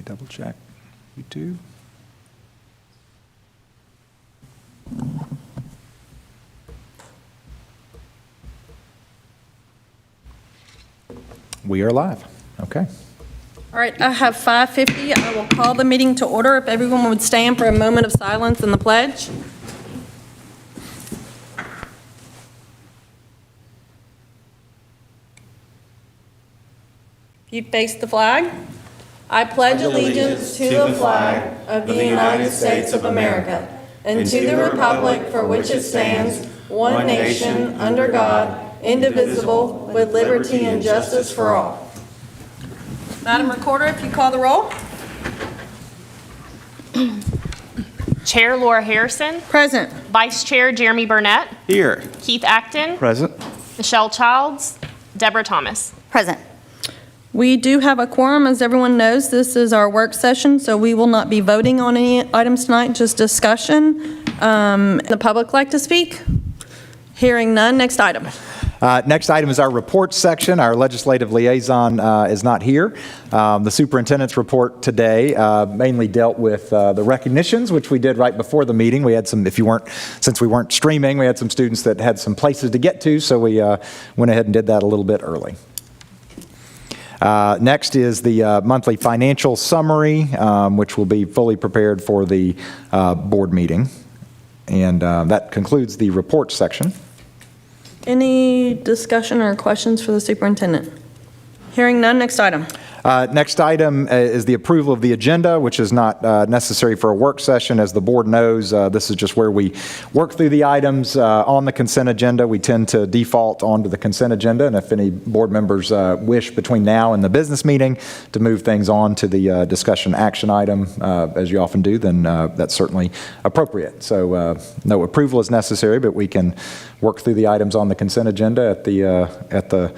me double check. YouTube. We are live. Okay. All right, I have 5:50. I will call the meeting to order. If everyone would stand for a moment of silence in the pledge. You face the flag. I pledge allegiance to the flag of the United States of America and to the republic for which it stands, one nation, under God, indivisible, with liberty and justice for all. Madam Recorder, if you call the roll. Chair Laura Harrison. Present. Vice Chair Jeremy Burnett. Here. Keith Acton. Present. Michelle Childs. Deborah Thomas. Present. We do have a quorum. As everyone knows, this is our work session, so we will not be voting on any items tonight, just discussion. The public like to speak? Hearing none. Next item. Next item is our report section. Our legislative liaison is not here. The superintendent's report today mainly dealt with the recognitions, which we did right before the meeting. We had some, since we weren't streaming, we had some students that had some places to get to, so we went ahead and did that a little bit early. Next is the monthly financial summary, which will be fully prepared for the board meeting. And that concludes the report section. Any discussion or questions for the superintendent? Hearing none. Next item. Next item is the approval of the agenda, which is not necessary for a work session. As the board knows, this is just where we work through the items on the consent agenda. We tend to default onto the consent agenda, and if any board members wish between now and the business meeting to move things on to the discussion action item, as you often do, then that's certainly appropriate. So no approval is necessary, but we can work through the items on the consent agenda at the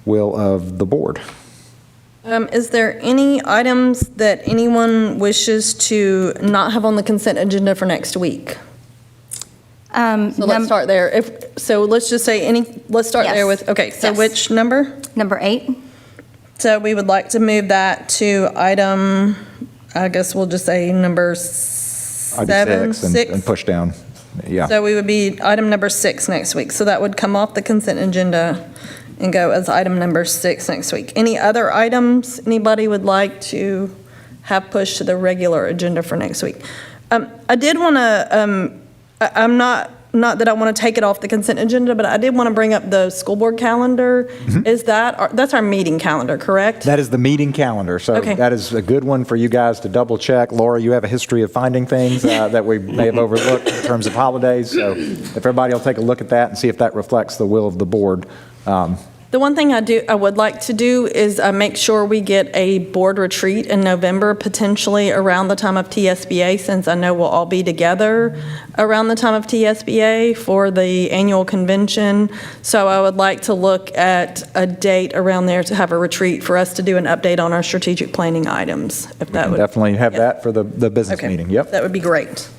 will of the board. Is there any items that anyone wishes to not have on the consent agenda for next week? So let's start there. Let's just say let's start there with, okay, so Yes. which number? Number 8. So we would like to move that to item, I guess we'll just say number I'd be 6. and push down. Yeah. So we would be item number 6 next week. So that would come off the consent agenda and go as item number 6 next week. Any other items anybody would like to have pushed to the regular agenda for next week? I did want to, I'm not that I want to take it off the consent agenda, but I did want to bring up the school board calendar. Is that's our meeting calendar, correct? That is the meeting calendar, so Okay. that is a good one for you guys to double check. Laura, you have a history of finding things that we may have overlooked in terms of holidays, so if everybody will take a look at that and see if that reflects the will of the board. The one thing I would like to do is make sure we get a board retreat in November, potentially around the time of TSBA, since I know we'll all be together around the time of TSBA for the annual convention. So I would like to look at a date around there to have a retreat for us to do an update on our strategic planning items, if that would. Definitely have that for the business Okay. meeting, yep. That would be great.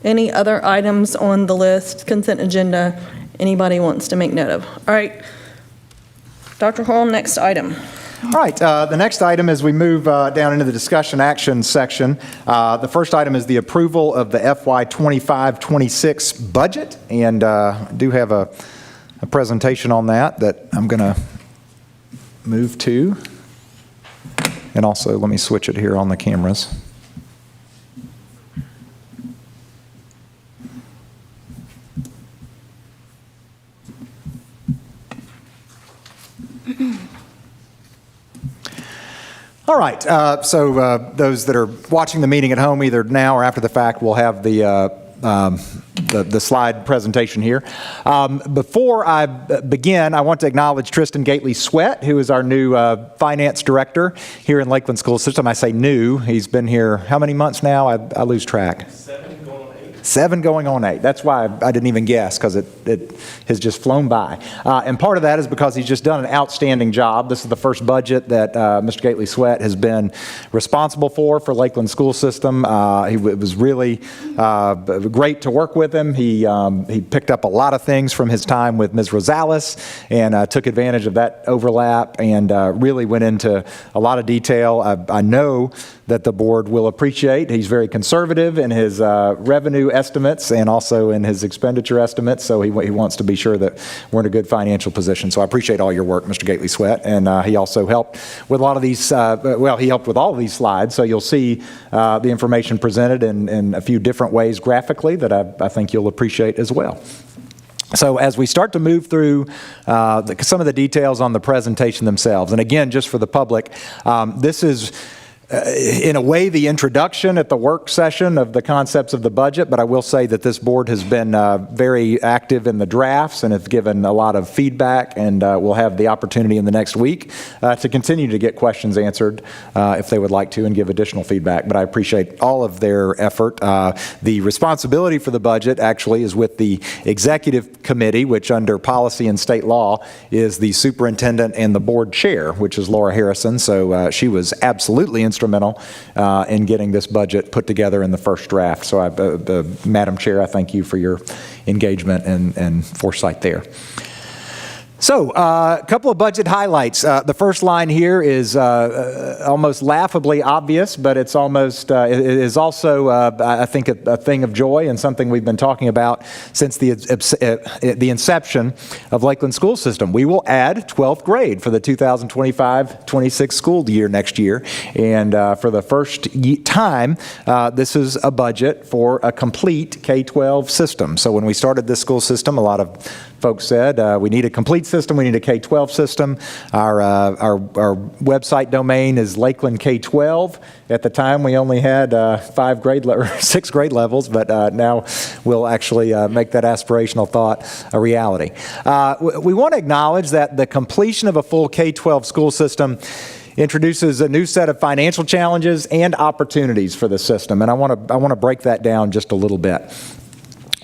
Any other items on the list, consent agenda, anybody wants to make note of? All right. Dr. Holm, next item. All right, the next item as we move down into the discussion action section, the first item is the approval of the FY 25-26 budget, and I do have a presentation on that I'm going to move to, and also let me switch it here on the cameras. All right, so those that are watching the meeting at home, either now or after the fact, will have the slide presentation here. Before I begin, I want to acknowledge Tristan Gately-Sweat, who is our new finance director here in Lakeland School System. I say new. He's been here how many months now? I lose track. 7 going on 8. 7 going on 8. That's why I didn't even guess, because it has just flown by. And part of that is because he's just done an outstanding job. This is the first budget that Mr. Gately Sweat has been responsible for Lakeland School System. It was really great to work with him. He picked up a lot of things from his time with Ms. Rosales and took advantage of that overlap and really went into a lot of detail. I know that the board will appreciate. He's very conservative in his revenue estimates and also in his expenditure estimates, so he wants to be sure that we're in a good financial position. So I appreciate all your work, Mr. Gately Sweat, and he also helped with a lot of these, he helped with all of these slides, so you'll see the information presented in a few different ways graphically that I think you'll appreciate as well. So as we start to move through some of the details on the presentation themselves, and again, just for the public, this is in a way the introduction at the work session of the concepts of the budget, but I will say that this board has been very active in the drafts and have given a lot of feedback, and we'll have the opportunity in the next week to continue to get questions answered if they would like to and give additional feedback. But I appreciate all of their effort. The responsibility for the budget actually is with the executive committee, which under policy and state law is the superintendent and the board chair, which is Laura Harrison. So she was absolutely instrumental in getting this budget put together in the first draft. So Madam Chair, I thank you for your engagement and foresight there. So, a couple of budget highlights. The first line here is almost laughably obvious, but it's almost, it is also, I think, a thing of joy and something we've been talking about since the inception of Lakeland School System. We will add 12th grade for the 2025-26 school year next year, and for the first time, this is a budget for a complete K-12 system. So when we started this school system, a lot of folks said we need a complete system, we need a K-12 system. Our website domain is Lakeland K-12. At the time, we only had 6 grade levels, but now we'll actually make that aspirational thought a reality. We want to acknowledge that the completion of a full K-12 school system introduces a new set of financial challenges and opportunities for the system, and I want to break that down just a little bit.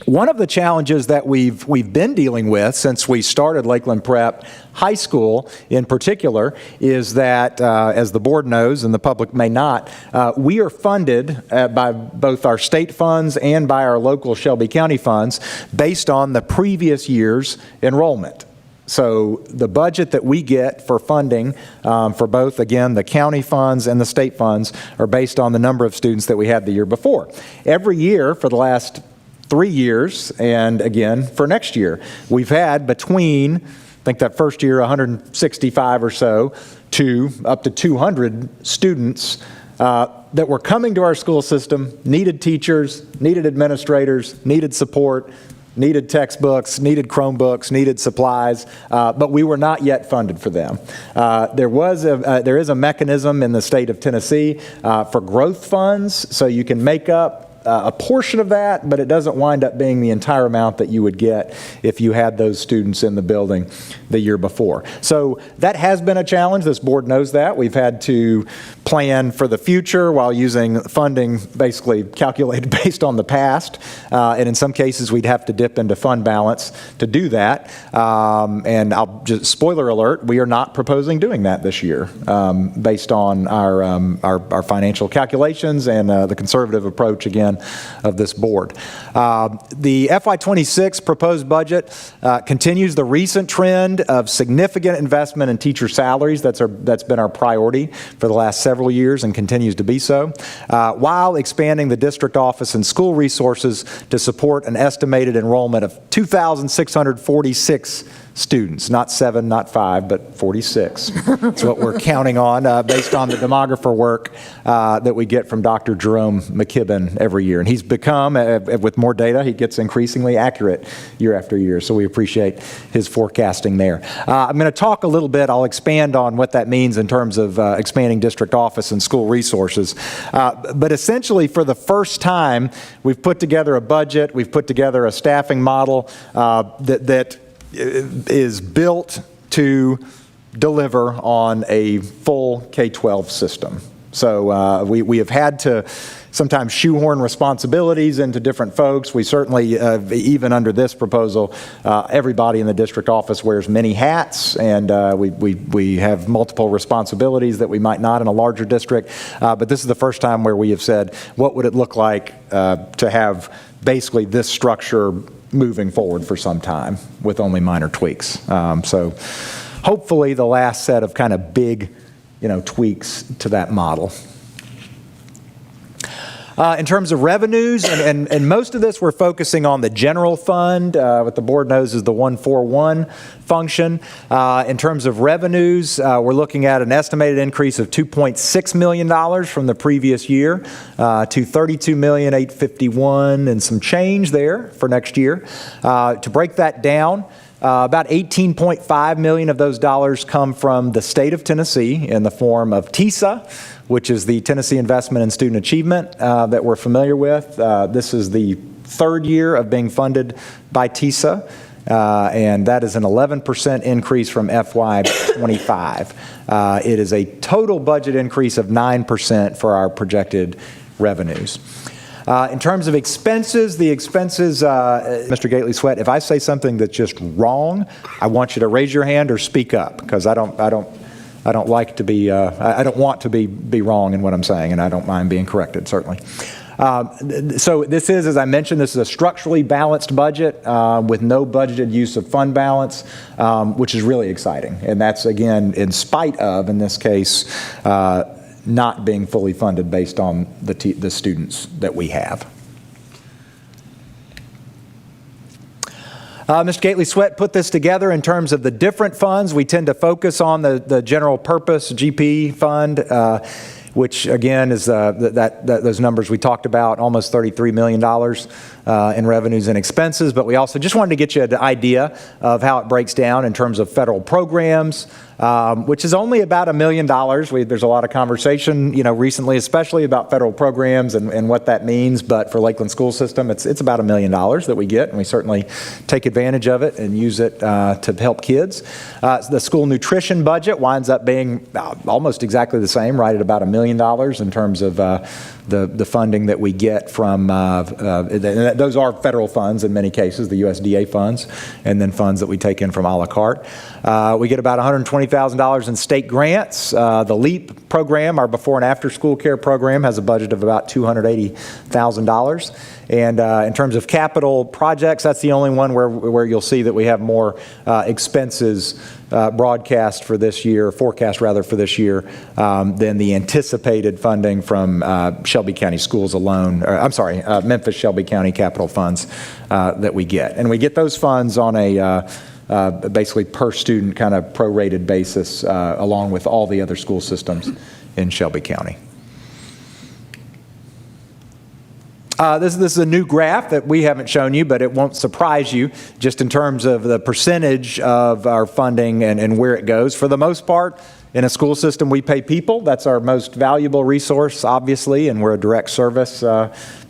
One of the challenges that we've been dealing with since we started Lakeland Prep High School in particular is that, as the board knows and the public may not, we are funded by both our state funds and by our local Shelby County funds based on the previous year's enrollment. So the budget that we get for funding for both, again, the county funds and the state funds are based on the number of students that we had the year before. Every year for the last 3 years, and again for next year, we've had between, I think that first year, 165 or so to up to 200 students that were coming to our school system, needed teachers, needed administrators, needed support, needed textbooks, needed Chromebooks, needed supplies, but we were not yet funded for them. There is a mechanism in the state of Tennessee for growth funds, so you can make up a portion of that, but it doesn't wind up being the entire amount that you would get if you had those students in the building the year before. So that has been a challenge. This board knows that. We've had to plan for the future while using funding basically calculated based on the past. And in some cases, we'd have to dip into fund balance to do that. And I'll just, spoiler alert, we are not proposing doing that this year based on our financial calculations and the conservative approach, again, of this board. The FY26 proposed budget continues the recent trend of significant investment in teacher salaries. That's been our priority for the last several years and continues to be so, while expanding the district office and school resources to support an estimated enrollment of 2,646 students, not 7, not 5, but 46. That's what we're counting on based on the demographer work that we get from Dr. Jerome McKibben every year. And he's become, with more data, he gets increasingly accurate year after year. So we appreciate his forecasting there. I'm going to talk a little bit, I'll expand on what that means in terms of expanding district office and school resources. But essentially, for the first time, we've put together a budget, we've put together a staffing model that is built to deliver on a full K-12 system. So we have had to sometimes shoehorn responsibilities into different folks. We certainly, even under this proposal, everybody in the district office wears many hats, and we have multiple responsibilities that we might not in a larger district. But this is the first time where we have said, what would it look like to have basically this structure moving forward for some time with only minor tweaks. So hopefully the last set of kind of big, tweaks to that model. In terms of revenues, and most of this we're focusing on the general fund, what the board knows is the 141 function. In terms of revenues, we're looking at an estimated increase of $2.6 million from the previous year to $32,851,000 and some change there for next year. To break that down, about $18.5 million of those dollars come from the state of Tennessee in the form of TISA, which is the Tennessee Investment in Student Achievement that we're familiar with. This is the third year of being funded by TISA, and that is an 11% increase from FY25. It is a total budget increase of 9% for our projected revenues. In terms of expenses, the expenses, Mr. Gately-Sweat, if I say something that's just wrong, I want you to raise your hand or speak up, because I don't like to be, I don't want to be wrong in what I'm saying, and I don't mind being corrected, certainly. So this is, as I mentioned, this is a structurally balanced budget with no budgeted use of fund balance, which is really exciting. And that's, again, in spite of, in this case, not being fully funded based on the students that we have. Mr. Gately-Sweat put this together in terms of the different funds. We tend to focus on the general purpose GP fund, which again is those numbers we talked about, almost $33 million in revenues and expenses. But we also just wanted to get you an idea of how it breaks down in terms of federal programs, which is only about $1 million. There's a lot of conversation, recently, especially about federal programs and what that means. But for Lakeland School System, it's about $1 million that we get, and we certainly take advantage of it and use it to help kids. The school nutrition budget winds up being almost exactly the same, right at about $1 million in terms of the funding that we get from, those are federal funds in many cases, the USDA funds, and then funds that we take in from a la carte. We get about $120,000 in state grants. The LEAP program, our before and after school care program, has a budget of about $280,000. And in terms of capital projects, that's the only one where you'll see that we have more expenses forecast for this year for this year than the anticipated funding from Shelby County Schools alone, Memphis Shelby County capital funds that we get. And we get those funds on a basically per student kind of prorated basis along with all the other school systems in Shelby County. This is a new graph that we haven't shown you, but it won't surprise you just in terms of the percentage of our funding and where it goes. For the most part, in a school system, we pay people. That's our most valuable resource, obviously, and we're a direct service,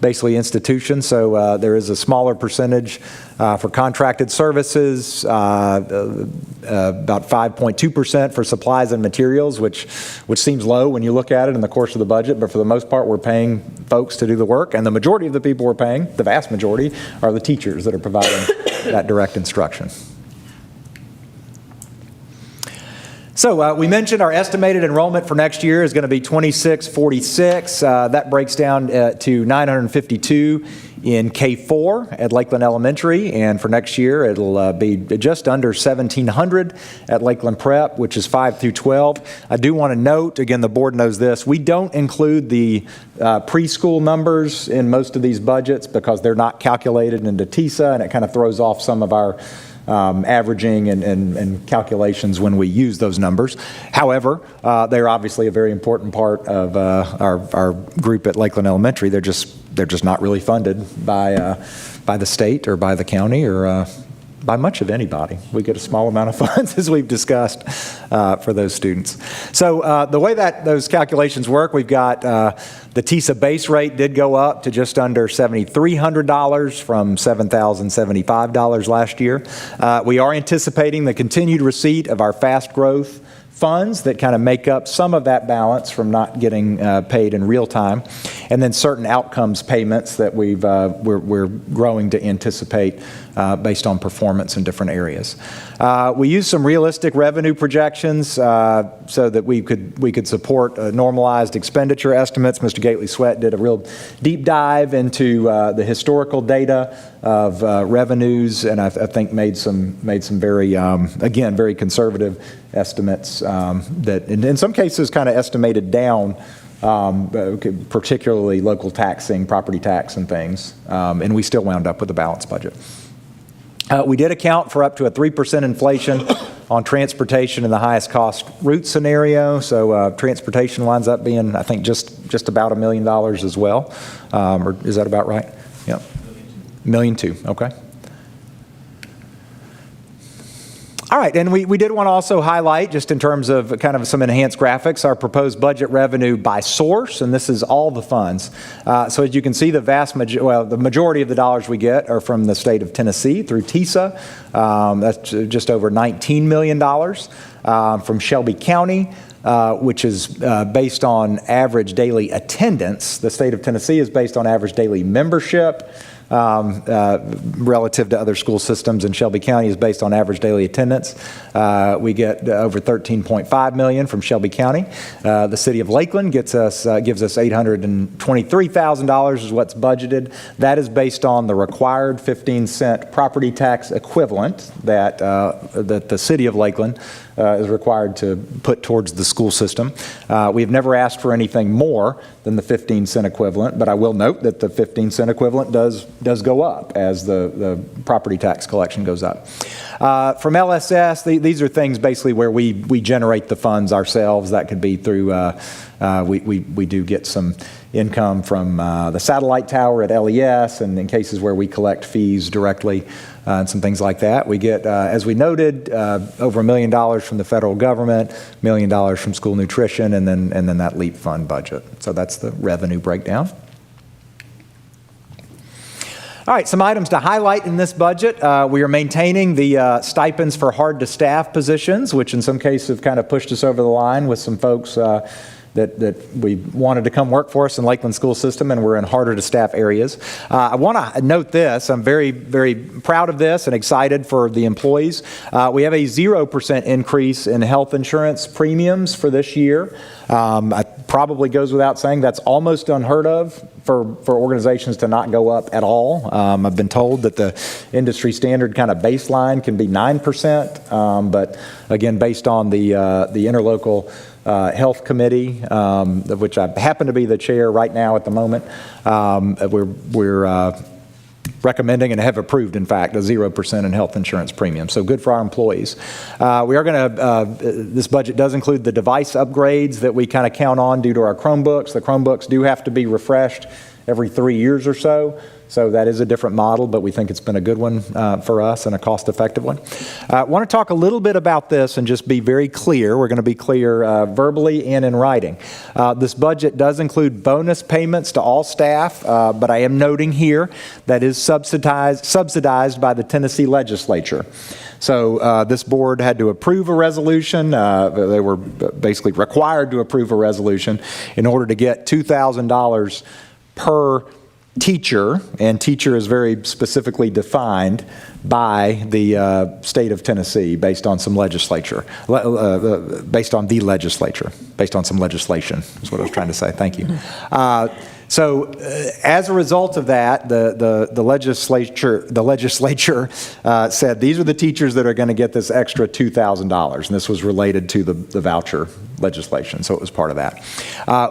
basically, institution. So there is a smaller percentage for contracted services, about 5.2% for supplies and materials, which seems low when you look at it in the course of the budget. But for the most part, we're paying folks to do the work, and the majority of the people we're paying, the vast majority, are the teachers that are providing that direct instruction. So we mentioned our estimated enrollment for next year is going to be 2646. That breaks down to 952 in K4 at Lakeland Elementary, and for next year it'll be just under 1,700 at Lakeland Prep, which is 5 through 12. I do want to note, again, the board knows this, we don't include the preschool numbers in most of these budgets because they're not calculated into TISA, and it kind of throws off some of our averaging and calculations when we use those numbers. However, they're obviously a very important part of our group at Lakeland Elementary. They're just not really funded by the state or by the county or by much of anybody. We get a small amount of funds, as we've discussed, for those students. So the way that those calculations work, we've got the TISA base rate did go up to just under $7,300 from $7,075 last year. We are anticipating the continued receipt of our fast growth funds that kind of make up some of that balance from not getting paid in real time, and then certain outcomes payments that we're growing to anticipate based on performance in different areas. We used some realistic revenue projections so that we could support normalized expenditure estimates. Mr. Gately-Sweat did a real deep dive into the historical data of revenues, and I think made some very, again, very conservative estimates that in some cases kind of estimated down, particularly local taxing, property tax and things, and we still wound up with a balanced budget. We did account for up to a 3% inflation on transportation in the highest cost route scenario, so transportation winds up being, I think, just about $1 million as well, or is that about right? Yeah, $1.2 million, okay. All right, and we did want to also highlight, just in terms of kind of some enhanced graphics, our proposed budget revenue by source, and this is all the funds. So as you can see, the the majority of the dollars we get are from the state of Tennessee through TISA. That's just over $19 million. From Shelby County, which is based on average daily attendance. The state of Tennessee is based on average daily membership. Relative to other school systems, and Shelby County is based on average daily attendance. We get over $13.5 million from Shelby County. The city of Lakeland gives us $823,000 is what's budgeted. That is based on the required 15-cent property tax equivalent that the city of Lakeland is required to put towards the school system. We have never asked for anything more than the 15-cent equivalent, but I will note that the 15-cent equivalent does go up as the property tax collection goes up. From LSS, these are things basically where we generate the funds ourselves. That could be through, we do get some income from the satellite tower at LES, and in cases where we collect fees directly and some things like that. We get, as we noted, over $1 million from the federal government, $1 million from school nutrition, and then that LEAP fund budget. So that's the revenue breakdown. All right, some items to highlight in this budget. We are maintaining the stipends for hard-to-staff positions, which in some cases have kind of pushed us over the line with some folks that we wanted to come work for us in Lakeland school system, and we're in harder-to-staff areas. I want to note this. I'm very, very proud of this and excited for the employees. We have a 0% increase in health insurance premiums for this year. It probably goes without saying that's almost unheard of for organizations to not go up at all. I've been told that the industry standard kind of baseline can be 9%, but again, based on the interlocal health committee, of which I happen to be the chair right now at the moment, we're recommending and have approved, in fact, a 0% in health insurance premium. So good for our employees. We are going to, this budget does include the device upgrades that we kind of count on due to our Chromebooks. The Chromebooks do have to be refreshed every 3 years or so. So that is a different model, but we think it's been a good one for us and a cost-effective one. I want to talk a little bit about this and just be very clear. We're going to be clear verbally and in writing. This budget does include bonus payments to all staff, but I am noting here that is subsidized by the Tennessee legislature. So this board had to approve a resolution. They were basically required to approve a resolution in order to get $2,000 per teacher, and teacher is very specifically defined by the state of Tennessee based on some legislature, based on some legislation is what I was trying to say. Thank you. So as a result of that, the legislature said these are the teachers that are going to get this extra $2,000, and this was related to the voucher legislation, so it was part of that.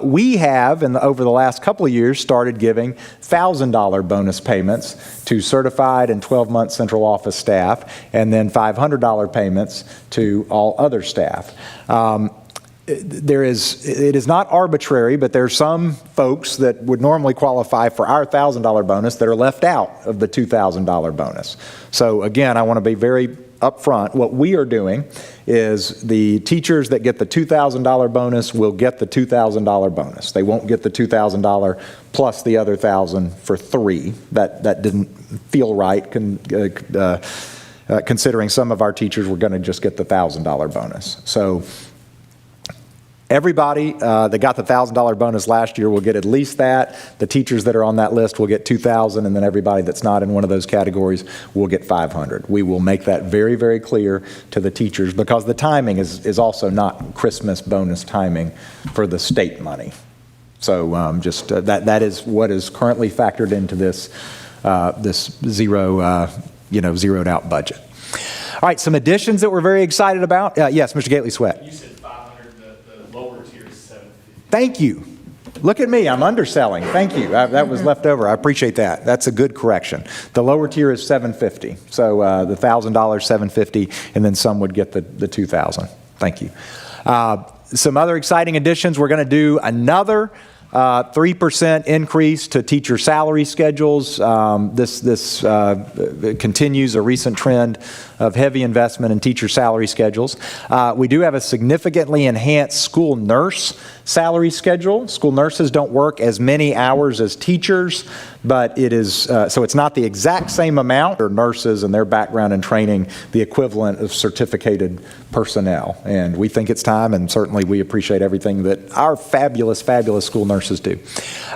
We have, over the last couple of years, started giving $1,000 bonus payments to certified and 12-month central office staff, and then $500 payments to all other staff. It is not arbitrary, but there are some folks that would normally qualify for our $1,000 bonus that are left out of the $2,000 bonus. So again, I want to be very upfront. What we are doing is the teachers that get the $2,000 bonus will get the $2,000 bonus. They won't get the $2,000 plus the other $1,000 for $3,000. That didn't feel right, considering some of our teachers were going to just get the $1,000 bonus. So Everybody that got the $1,000 bonus last year will get at least that. The teachers that are on that list will get $2,000, and then everybody that's not in one of those categories will get $500. We will make that very, very clear to the teachers because the timing is also not Christmas bonus timing for the state money. So that is what is currently factored into this zeroed out budget. All right, some additions that we're very excited about. Yes, Mr. Gately Sweat. You said 500, the lower tier is 750. Thank you. Look at me, I'm underselling. Thank you. That was left over. I appreciate that. That's a good correction. The lower tier is $750. So the $1,000, $750, and then some would get the $2,000. Thank you. Some other exciting additions. We're going to do another 3% increase to teacher salary schedules. This continues a recent trend of heavy investment in teacher salary schedules. We do have a significantly enhanced school nurse salary schedule. School nurses don't work as many hours as teachers, but it is, so it's not the exact same amount. Or nurses and their background and training, the equivalent of certificated personnel. And we think it's time, and certainly we appreciate everything that our fabulous, fabulous school nurses do.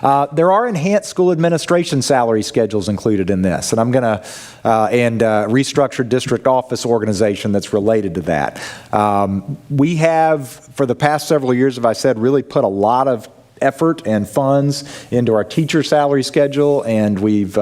There are enhanced school administration salary schedules included in this, and I'm going to, and restructured district office organization that's related to that. We have, for the past several years, as I said, really put a lot of effort and funds into our teacher salary schedule, and we've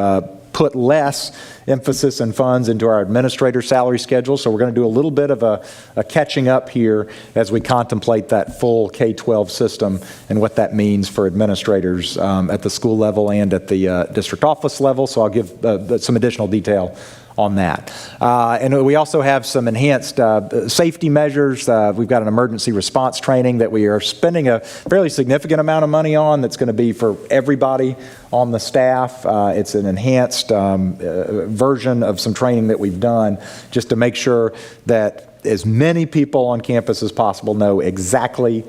put less emphasis and funds into our administrator salary schedule. So we're going to do a little bit of a catching up here as we contemplate that full K-12 system and what that means for administrators at the school level and at the district office level. So I'll give some additional detail on that. And we also have some enhanced safety measures. We've got an emergency response training that we are spending a fairly significant amount of money on that's going to be for everybody on the staff. It's an enhanced version of some training that we've done just to make sure that as many people on campus as possible know exactly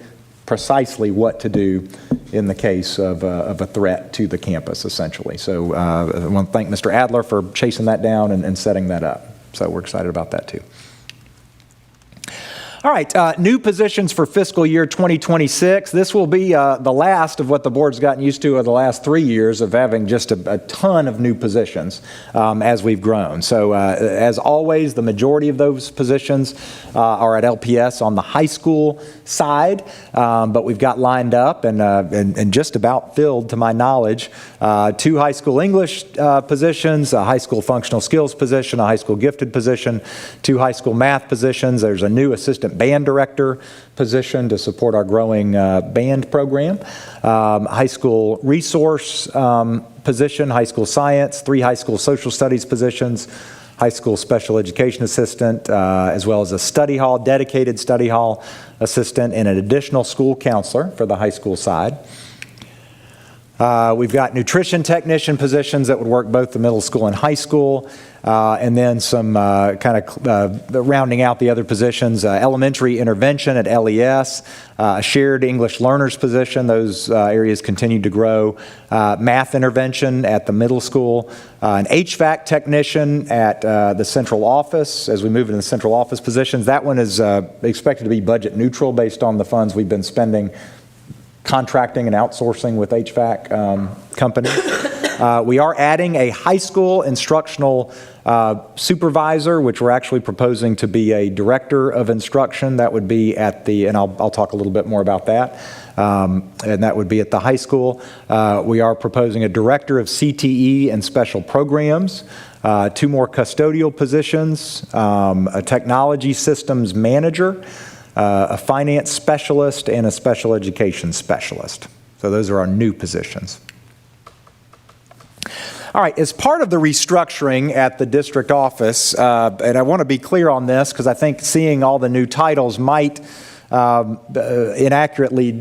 precisely what to do in the case of a threat to the campus, essentially. So I want to thank Mr. Adler for chasing that down and setting that up. So we're excited about that too. All right, new positions for fiscal year 2026. This will be the last of what the board's gotten used to over the last 3 years of having just a ton of new positions as we've grown. So as always, the majority of those positions are at LPS on the high school side, but we've got lined up and just about filled, to my knowledge, 2 high school English positions, a high school functional skills position, a high school gifted position, 2 high school math positions. There's a new assistant band director position to support our growing band program, high school resource position, high school science, 3 high school social studies positions, high school special education assistant, as well as a study hall, dedicated study hall assistant, and an additional school counselor for the high school side. We've got nutrition technician positions that would work both the middle school and high school, and then some rounding out the other positions, elementary intervention at LES, a shared English learners position. Those areas continue to grow. Math intervention at the middle school, an HVAC technician at the central office as we move into the central office positions. That one is expected to be budget neutral based on the funds we've been spending contracting and outsourcing with HVAC companies. We are adding a high school instructional supervisor, which we're actually proposing to be a director of instruction. That would be at the, and I'll talk a little bit more about that, and that would be at the high school. We are proposing a director of CTE and special programs, 2 more custodial positions, a technology systems manager, a finance specialist, and a special education specialist. So those are our new positions. All right, as part of the restructuring at the district office, and I want to be clear on this because I think seeing all the new titles might accurately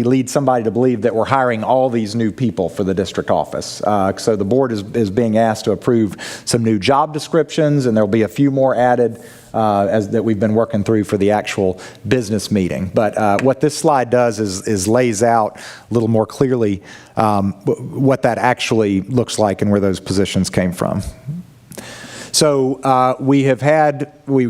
lead somebody to believe that we're hiring all these new people for the district office. So the board is being asked to approve some new job descriptions, and there'll be a few more added that we've been working through for the actual business meeting. But what this slide does is lays out a little more clearly what that actually looks like and where those positions came from. So we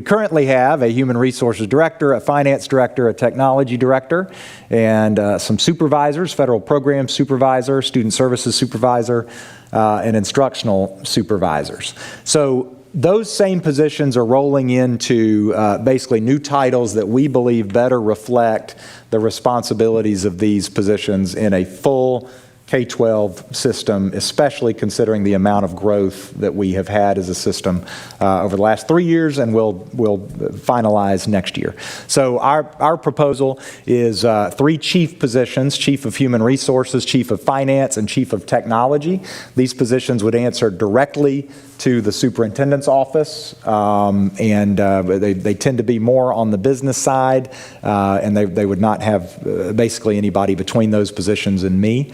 currently have a human resources director, a finance director, a technology director, and some supervisors, federal program supervisor, student services supervisor, and instructional supervisors. So those same positions are rolling into basically new titles that we believe better reflect the responsibilities of these positions in a full K-12 system, especially considering the amount of growth that we have had as a system over the last 3 years and will finalize next year. So our proposal is 3 chief positions: Chief of Human Resources, Chief of Finance, and Chief of Technology. These positions would answer directly to the superintendent's office, and they tend to be more on the business side, and they would not have basically anybody between those positions and me.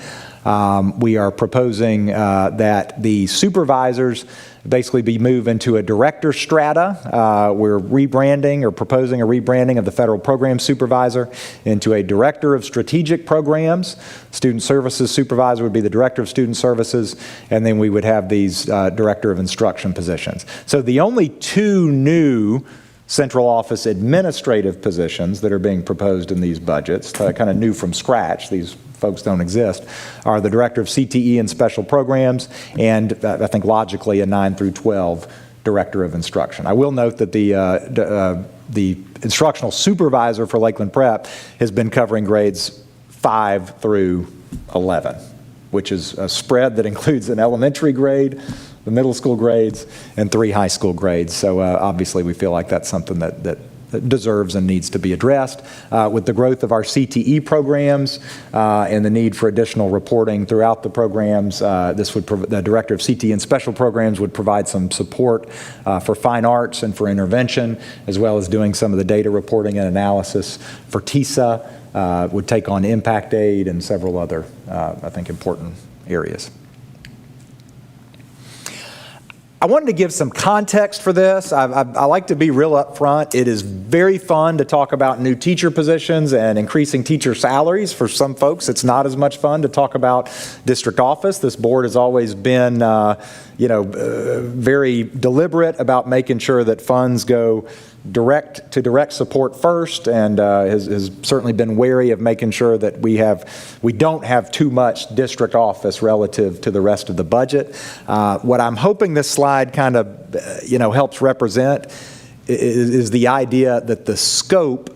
We are proposing that the supervisors basically be moved into a director strata. We're rebranding or proposing a rebranding of the federal program supervisor into a director of strategic programs. Student services supervisor would be the director of student services, and then we would have these director of instruction positions. So the only 2 new central office administrative positions that are being proposed in these budgets, kind of new from scratch, these folks don't exist, are the director of CTE and special programs, and I think logically a 9 through 12 director of instruction. I will note that the instructional supervisor for Lakeland Prep has been covering grades 5 through 11, which is a spread that includes an elementary grade, the middle school grades, and 3 high school grades. So obviously we feel like that's something that deserves and needs to be addressed. With the growth of our CTE programs and the need for additional reporting throughout the programs, the director of CTE and special programs would provide some support for fine arts and for intervention, as well as doing some of the data reporting and analysis for TISA, would take on impact aid and several other, I think, important areas. I wanted to give some context for this. I like to be real upfront. It is very fun to talk about new teacher positions and increasing teacher salaries. For some folks, it's not as much fun to talk about district office. This board has always been, very deliberate about making sure that funds go direct support first, and has certainly been wary of making sure that we don't have too much district office relative to the rest of the budget. What I'm hoping this slide kind of helps represent is the idea that the scope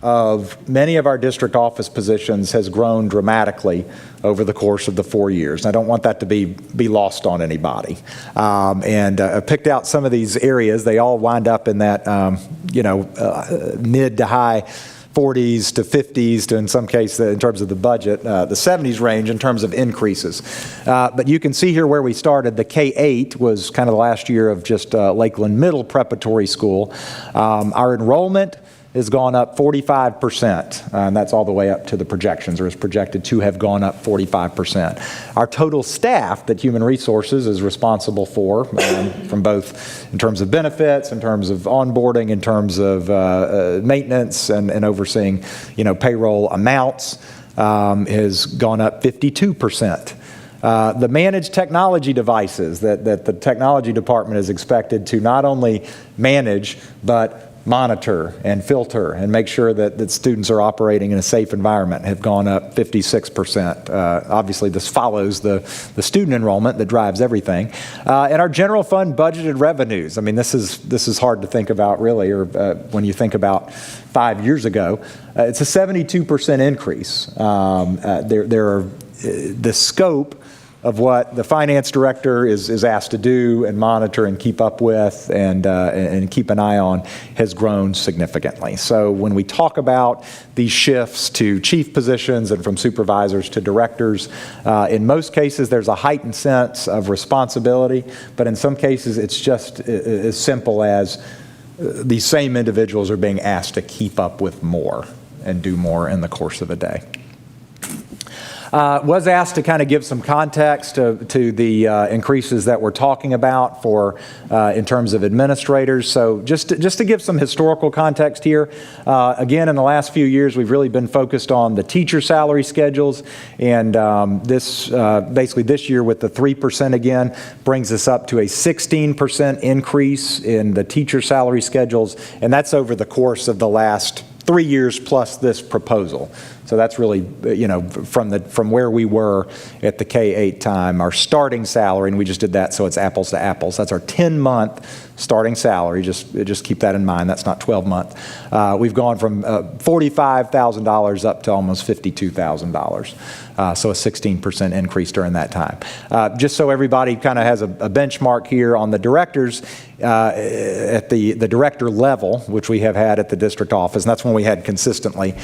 of many of our district office positions has grown dramatically over the course of the 4 years. I don't want that to be lost on anybody. And I picked out some of these areas. They all wind up in that, mid to high 40s to 50s to, in some cases, in terms of the budget, the 70s range in terms of increases. But you can see here where we started. The K-8 was kind of the last year of just Lakeland Middle Preparatory School. Our enrollment has gone up 45%, and that's all the way up to the projections, or is projected to have gone up 45%. Our total staff that Human Resources is responsible for, from both in terms of benefits, in terms of onboarding, in terms of maintenance, and overseeing, payroll amounts, has gone up 52%. The managed technology devices that the technology department is expected to not only manage, but monitor and filter and make sure that students are operating in a safe environment have gone up 56%. Obviously, this follows the student enrollment that drives everything. And our general fund budgeted revenues. I mean, this is hard to think about, really, or when you think about 5 years ago. It's a 72% increase. The scope of what the finance director is asked to do and monitor and keep up with and keep an eye on has grown significantly. So when we talk about these shifts to chief positions and from supervisors to directors, in most cases there's a heightened sense of responsibility, but in some cases it's just as simple as these same individuals are being asked to keep up with more and do more in the course of a day. Was asked to kind of give some context to the increases that we're talking about for in terms of administrators. So just to give some historical context here, again, in the last few years, we've really been focused on the teacher salary schedules, and basically this year with the 3% again brings us up to a 16% increase in the teacher salary schedules, and that's over the course of the last 3 years plus this proposal. So that's really, from where we were at the K-8 time, our starting salary, and we just did that so it's apples to apples. That's our 10-month starting salary. Just keep that in mind. That's not 12-month. We've gone from $45,000 up to almost $52,000. So a 16% increase during that time. Just so everybody kind of has a benchmark here on the directors, at the director level, which we have had at the district office, and that's when we had consistently,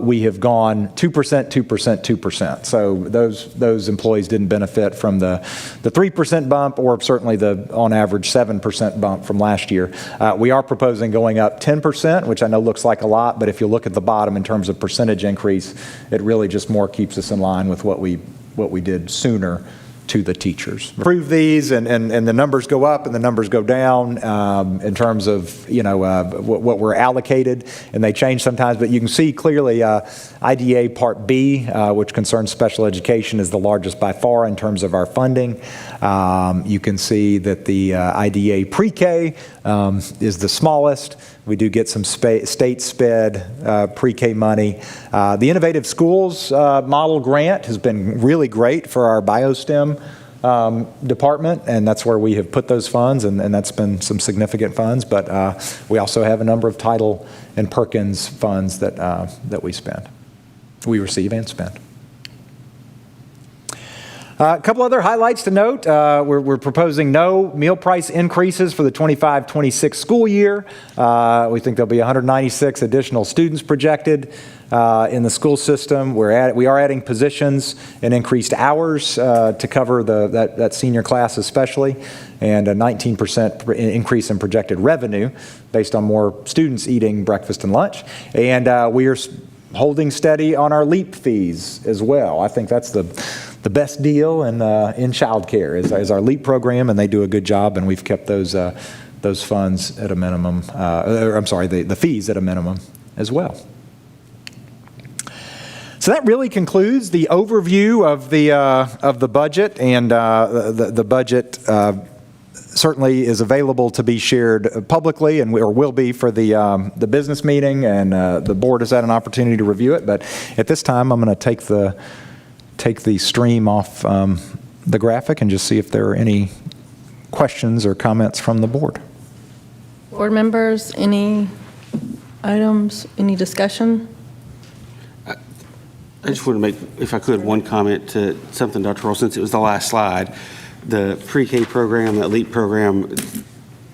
we have gone 2%, 2%, 2%. So those employees didn't benefit from the 3% bump, or certainly the on average 7% bump from last year. We are proposing going up 10%, which I know looks like a lot, but if you look at the bottom in terms of percentage increase, it really just more keeps us in line with what we did sooner to the teachers. Approve these, and the numbers go up and the numbers go down in terms of what we're allocated, and they change sometimes. But you can see clearly IDA Part B, which concerns special education, is the largest by far in terms of our funding. You can see that the IDA Pre-K is the smallest. We do get some state sped pre-K money. The Innovative Schools Model Grant has been really great for our BioSTEM department, and that's where we have put those funds, and that's been some significant funds. But we also have a number of Title and Perkins funds that we receive and spend. A couple other highlights to note. We're proposing no meal price increases for the 25-26 school year. We think there'll be 196 additional students projected in the school system. We are adding positions and increased hours to cover that senior class especially, and a 19% increase in projected revenue based on more students eating breakfast and lunch. And we are holding steady on our LEAP fees as well. I think that's the best deal in childcare is our LEAP program, and they do a good job, and we've kept those funds at a minimum, the fees at a minimum as well. So that really concludes the overview of the budget, and the budget certainly is available to be shared publicly, and will be for the business meeting, and the board has had an opportunity to review it. But at this time, I'm going to take the stream off the graphic and just see if there are any questions or comments from the board. Board members, any items, any discussion? I just want to make, if I could, one comment to something, Dr. Roll, since it was the last slide. The pre-K program, that LEAP program,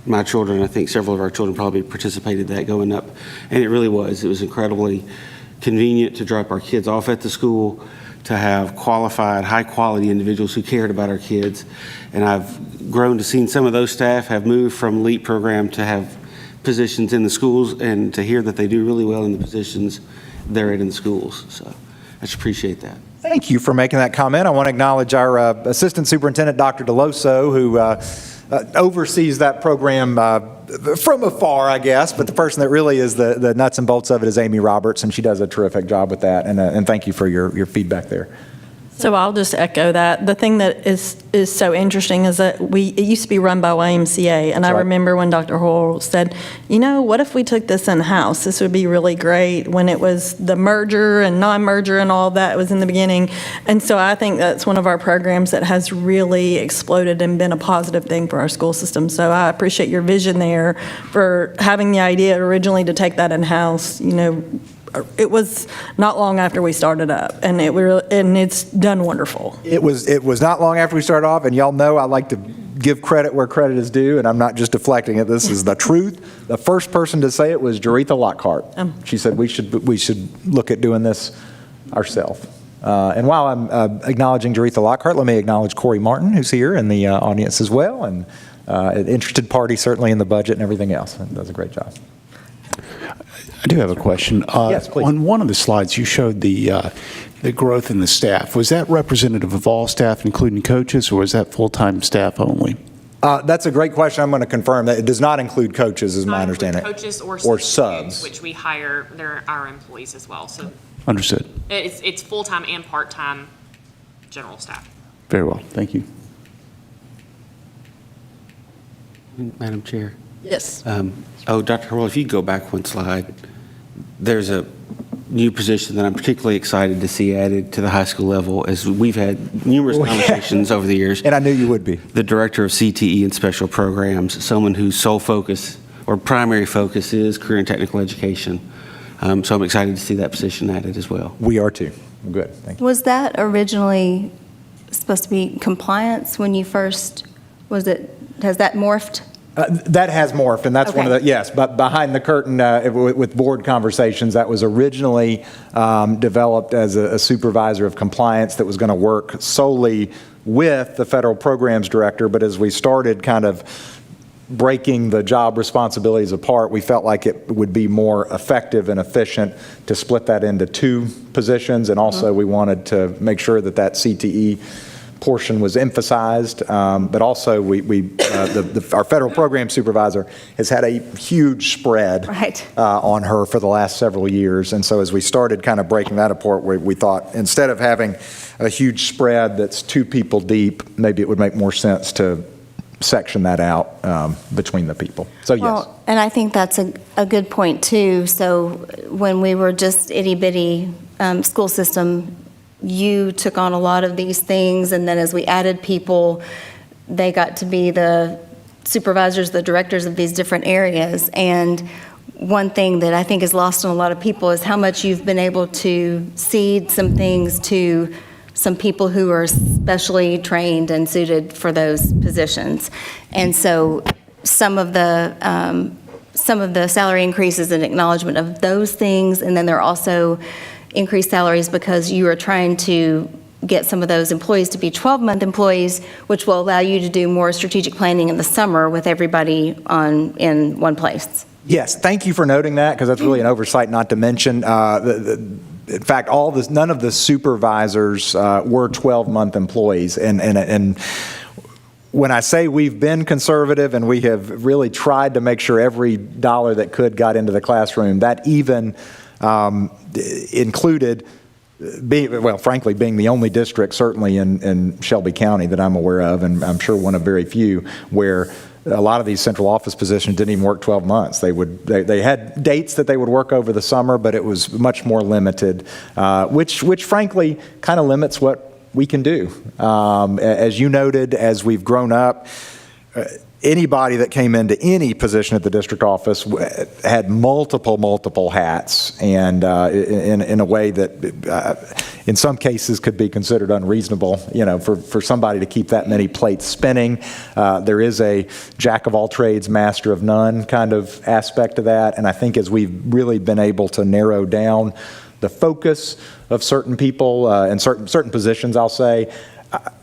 my children, I think several of our children probably participated in that going up, and it really was. It was incredibly convenient to drop our kids off at the school, to have qualified, high-quality individuals who cared about our kids. And I've grown to see some of those staff have moved from LEAP program to have positions in the schools, and to hear that they do really well in the positions they're in the schools. So I just appreciate that. Thank you for making that comment. I want to acknowledge our Assistant Superintendent, Dr. DeLoso, who oversees that program from afar, I guess, but the person that really is the nuts and bolts of it is Amy Roberts, and she does a terrific job with that, and thank you for your feedback there. So I'll just echo that. The thing that is so interesting is that it used to be run by YMCA, and I remember when Dr. Hoyle said, what if we took this in-house? This would be really great, when it was the merger and non-merger and all that was in the beginning. And so I think that's one of our programs that has really exploded and been a positive thing for our school system. So I appreciate your vision there for having the idea originally to take that in-house. It was not long after we started up, and it's done wonderful. It was not long after we started off, and y'all know I like to give credit where credit is due, and I'm not just deflecting it. This is the truth. The first person to say it was Jaretha Lockhart. She said we should look at doing this ourselves. And while I'm acknowledging Jaretha Lockhart, let me acknowledge Corey Martin, who's here in the audience as well, and an interested party certainly in the budget and everything else. It does a great job. I do have a question. Yes, please. On one of the slides, you showed the growth in the staff. Was that representative of all staff, including coaches, or was that full-time staff only? That's a great question. I'm going to confirm that it does not include coaches, is my Not include understanding. Coaches or Or substitutes, subs. which we hire, they're our employees as well. So Understood. it's full-time and part-time general staff. Very well. Thank you. Madam Chair. Yes. Dr. Harrell, if you go back one slide, there's a new position that I'm particularly excited to see added to the high school level, as we've had numerous conversations over the years. And I knew you would be. The Director of CTE and Special Programs, someone whose sole focus or primary focus is career and technical education. So I'm excited to see that position added as well. We are too. Good, thank you. Was that originally supposed to be compliance when you first, has that morphed? That has morphed, and that's one of Okay. the, yes, but behind the curtain with board conversations, that was originally developed as a supervisor of compliance that was going to work solely with the federal programs director, but as we started kind of breaking the job responsibilities apart, we felt like it would be more effective and efficient to split that into two positions, and also we wanted to make sure that that CTE portion was emphasized, but also our federal program supervisor has had a huge spread Right. on her for the last several years, and so as we started kind of breaking that apart, we thought instead of having a huge spread that's two people deep, maybe it would make more sense to section that out between the people. So yes. Well, and I think that's a good point too. So when we were just itty-bitty school system, you took on a lot of these things, and then as we added people, they got to be the supervisors, the directors of these different areas. And one thing that I think is lost on a lot of people is how much you've been able to seed some things to some people who are specially trained and suited for those positions. And so some of the salary increases and acknowledgement of those things, and then there are also increased salaries because you are trying to get some of those employees to be 12-month employees, which will allow you to do more strategic planning in the summer with everybody in one place. Yes, thank you for noting that, because that's really an oversight not to mention. In fact, none of the supervisors were 12-month employees, and when I say we've been conservative and we have really tried to make sure every dollar that could got into the classroom, that even included, frankly, being the only district, certainly in Shelby County that I'm aware of, and I'm sure one of very few, where a lot of these central office positions didn't even work 12 months. They had dates that they would work over the summer, but it was much more limited, which frankly kind of limits what we can do. As you noted, as we've grown up, anybody that came into any position at the district office had multiple hats, and in a way that in some cases could be considered unreasonable, for somebody to keep that many plates spinning. There is a jack of all trades, master of none kind of aspect to that, and I think as we've really been able to narrow down the focus of certain people and certain positions, I'll say,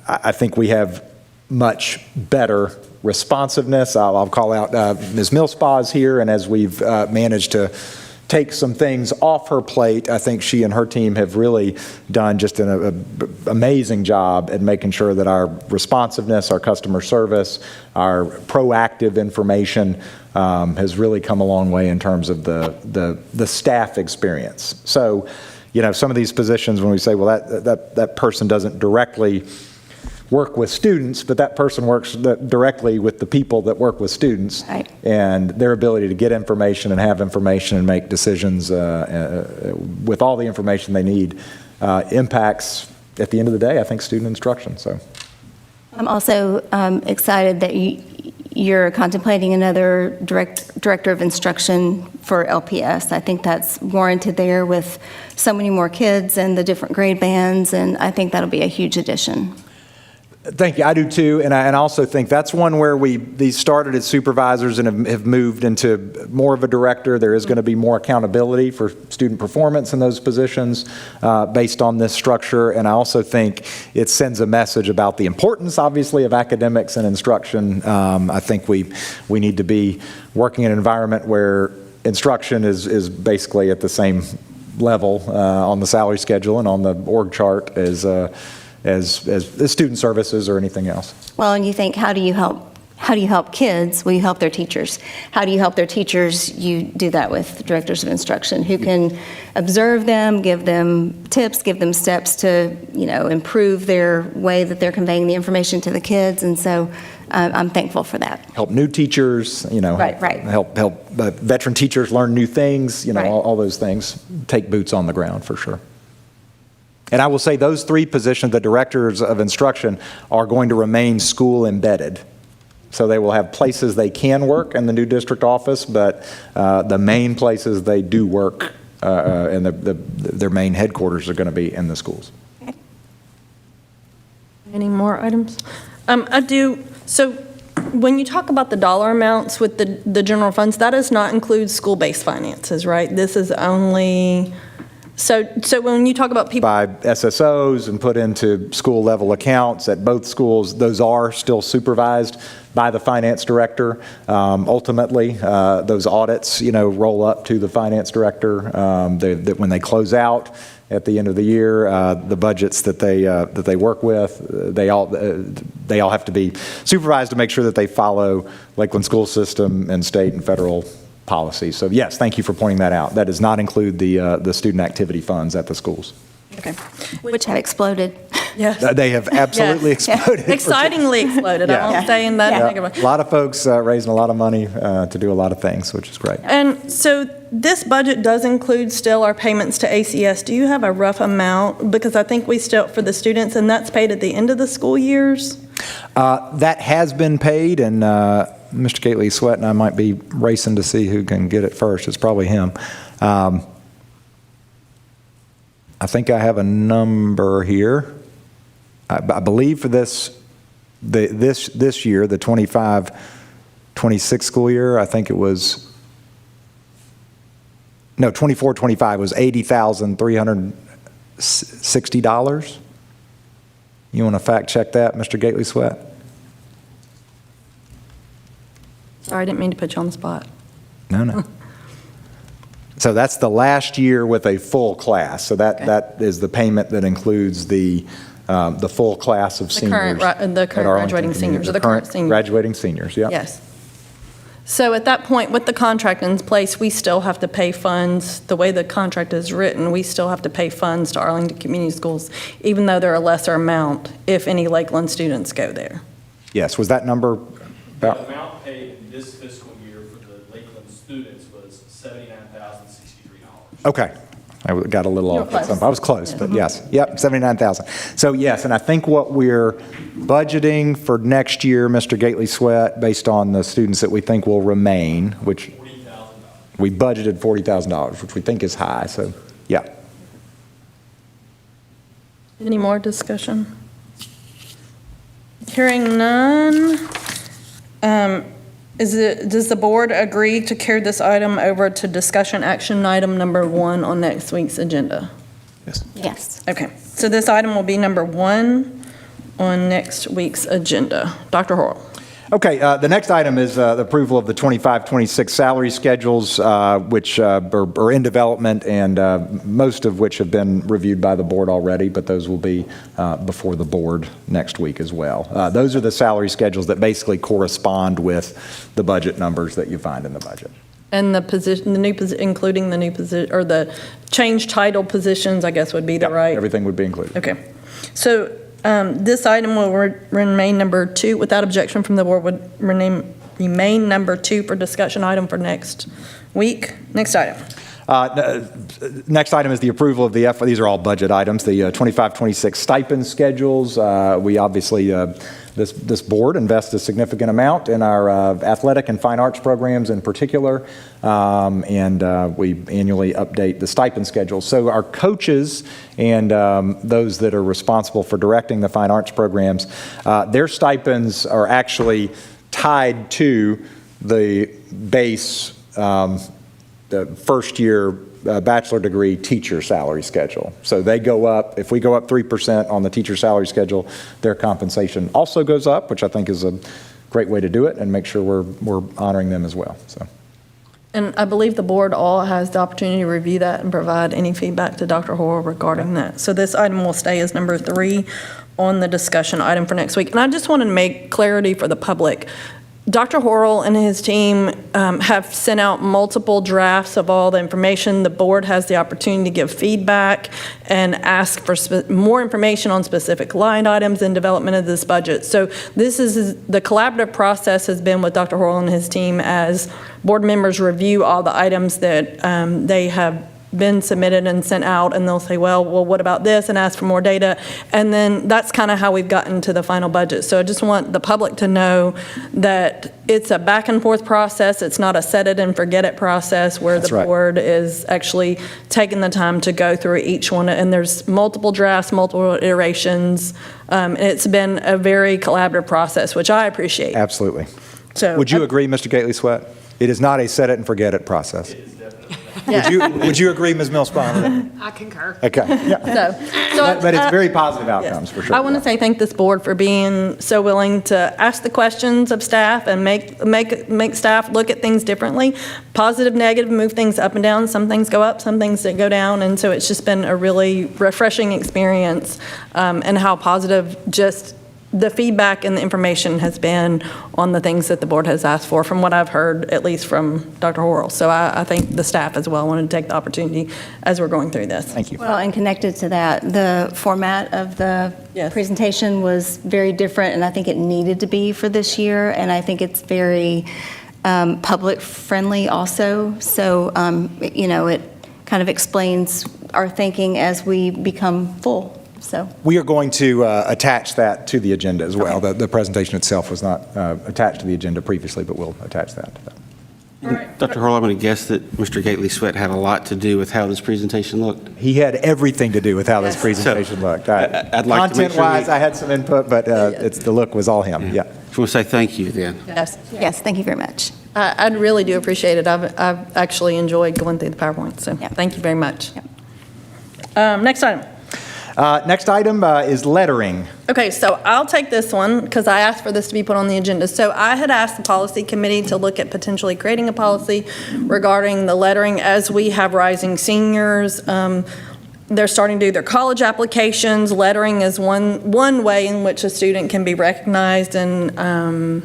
I think we have much better responsiveness. I'll call out Ms. Millspa's here, and as we've managed to take some things off her plate, I think she and her team have really done just an amazing job at making sure that our responsiveness, our customer service, our proactive information has really come a long way in terms of the staff experience. So, some of these positions, when we say, well, that person doesn't directly work with students, but that person works directly with the people that work with students, Right. and their ability to get information and have information and make decisions with all the information they need impacts, at the end of the day, I think, student instruction. So, I'm also excited that you're contemplating another director of instruction for LPS. I think that's warranted there with so many more kids and the different grade bands, and I think that'll be a huge addition. thank you. I do too, and I also think that's one where these started as supervisors and have moved into more of a director. There is going to be more accountability for student performance in those positions based on this structure, and I also think it sends a message about the importance, obviously, of academics and instruction. I think we need to be working in an environment where instruction is basically at the same level on the salary schedule and on the org chart as student services or anything else. Well, and you think, how do you help kids? Well, you help their teachers. How do you help their teachers? You do that with directors of instruction who can observe them, give them tips, give them steps to, improve their way that they're conveying the information to the kids. And so I'm thankful for that. Help new teachers, Right. help veteran teachers learn new things, Right. all those things. Take boots on the ground for sure. And I will say those 3 positions, the directors of instruction, are going to remain school embedded. So they will have places they can work in the new district office, but the main places they do work and their main headquarters are going to be in the schools. Any more items? I do, so when you talk about the dollar amounts with the general funds, that does not include school-based finances, right? This is only, so when you talk about people. By SSOs and put into school-level accounts at both schools, those are still supervised by the finance director. Ultimately, those audits, roll up to the finance director. That when they close out at the end of the year, the budgets that they work with, they all have to be supervised to make sure that they follow Lakeland school system and state and federal policy. So yes, thank you for pointing that out. That does not include the student activity funds at the schools. Okay. Which have exploded. Yes. They have absolutely Yes. exploded. Excitingly exploded. Yeah. I won't say in that Yeah. negative way. A lot of folks raising a lot of money to do a lot of things, which is great. And so this budget does include still our payments to ACS. Do you have a rough amount? Because I think we still, for the students, and that's paid at the end of the school years? That has been paid, and Mr. Gately Sweat and I might be racing to see who can get it first. It's probably him. I think I have a number here. I believe for this year, the 25-26 school year, I think it was, no, 24-25 was $80,360. You want to fact check that, Mr. Gately Sweat? Sorry, I didn't mean to put you on the spot. No. So that's the last year with a full class. So that is the payment that includes the full class of seniors. The current at Arlington graduating Community. seniors, or the current seniors. Graduating seniors, yeah. Yes. So at that point, with the contract in place, we still have to pay funds, the way the contract is written, we still have to pay funds to Arlington Community Schools, even though they're a lesser amount, if any Lakeland students go there. Yes, was that number The about? amount paid in this fiscal year for the Lakeland students was $79,063. Okay. I got a little You were off. at some- close. I was close, but yes. Yep, 79,000. So yes, and I think what we're budgeting for next year, Mr. Gately Sweat, based on the students that we think will remain, which $40,000. we budgeted $40,000, which we think is high, so yeah. Any more discussion? Hearing none, does the board agree to carry this item over to discussion action item number 1 on next week's agenda? Yes. Okay, so this item will be number 1 on next week's agenda. Dr. Horrell. Okay, the next item is the approval of the 25-26 salary schedules, which are in development, and most of which have been reviewed by the board already, but those will be before the board next week as well. Those are the salary schedules that basically correspond with the budget numbers that you find in the budget. And the position, the new position, including the new position, or the change title positions, I guess would be the right? Everything would be included. Okay. So this item will remain number 2, without objection from the board, would remain number 2 for discussion item for next week. Next item. Next item is the approval of these are all budget items, the 25-26 stipend schedules. We obviously, this board invests a significant amount in our athletic and fine arts programs in particular, and we annually update the stipend schedules. So our coaches and those that are responsible for directing the fine arts programs, their stipends are actually tied to the base the first year bachelor degree teacher salary schedule. So they go up, if we go up 3% on the teacher salary schedule, their compensation also goes up, which I think is a great way to do it and make sure we're honoring them as well. So And I believe the board all has the opportunity to review that and provide any feedback to Dr. Horrell regarding that. So this item will stay as number 3 on the discussion item for next week. And I just wanted to make clarity for the public. Dr. Horrell and his team have sent out multiple drafts of all the information. The board has the opportunity to give feedback and ask for more information on specific line items in development of this budget. So this is, the collaborative process has been with Dr. Horrell and his team as board members review all the items that they have been submitted and sent out, and they'll say, well, what about this, and ask for more data. And then that's kind of how we've gotten to the final budget. So I just want the public to know that it's a back and forth process. It's not a set it and forget it process where That's the right. board is actually taking the time to go through each one. And there's multiple drafts, multiple iterations. And it's been a very collaborative process, which I appreciate. Absolutely. So Would you agree, Mr. Gately-Sweat? It is not a set it and forget it process. Yeah. Would you agree, Ms. Mills-Bond? I concur. Okay, yeah. But it's very positive outcomes, for sure. I want to say thank this board for being so willing to ask the questions of staff and make staff look at things differently. Positive, negative, move things up and down. Some things go up, some things that go down. And so it's just been a really refreshing experience, and how positive just the feedback and the information has been on the things that the board has asked for, from what I've heard, at least from Dr. Horrell. So I thank the staff as well. I wanted to take the opportunity as we're going through this. Thank you. Well, and connected to that, the format of the Yes. presentation was very different, and I think it needed to be for this year, and I think it's very public-friendly also. So, it kind of explains our thinking as we become full, so. We are going to attach that to the agenda as well. The presentation itself was not attached to the agenda previously, but we'll attach that to that. Dr. Hurl, I'm going to guess that Mr. Gately-Sweat had a lot to do with how this presentation looked. He had everything to do with how this presentation looked. I'd like to make sure Content-wise, I had some input, but the look was all him, yeah. Just want to say thank you then. Yes. Yes, thank you very much. I really do appreciate it. I've actually enjoyed going through the PowerPoint, so Yeah. thank you very much. Yep. Next item. Next item is lettering. Okay, so I'll take this one because I asked for this to be put on the agenda. So I had asked the policy committee to look at potentially creating a policy regarding the lettering as we have rising seniors. They're starting to do their college applications. Lettering is one way in which a student can be recognized and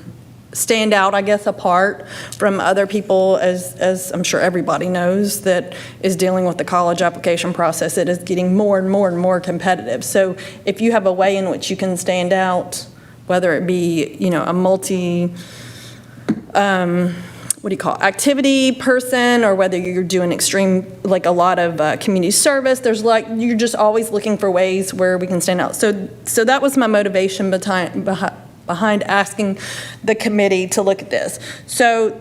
stand out, I guess, apart from other people, as I'm sure everybody knows that is dealing with the college application process. It is getting more and more and more competitive. So if you have a way in which you can stand out, whether it be, a multi, activity person, or whether you're doing extreme, like a lot of community service, you're just always looking for ways where we can stand out. So that was my motivation behind asking the committee to look at this. So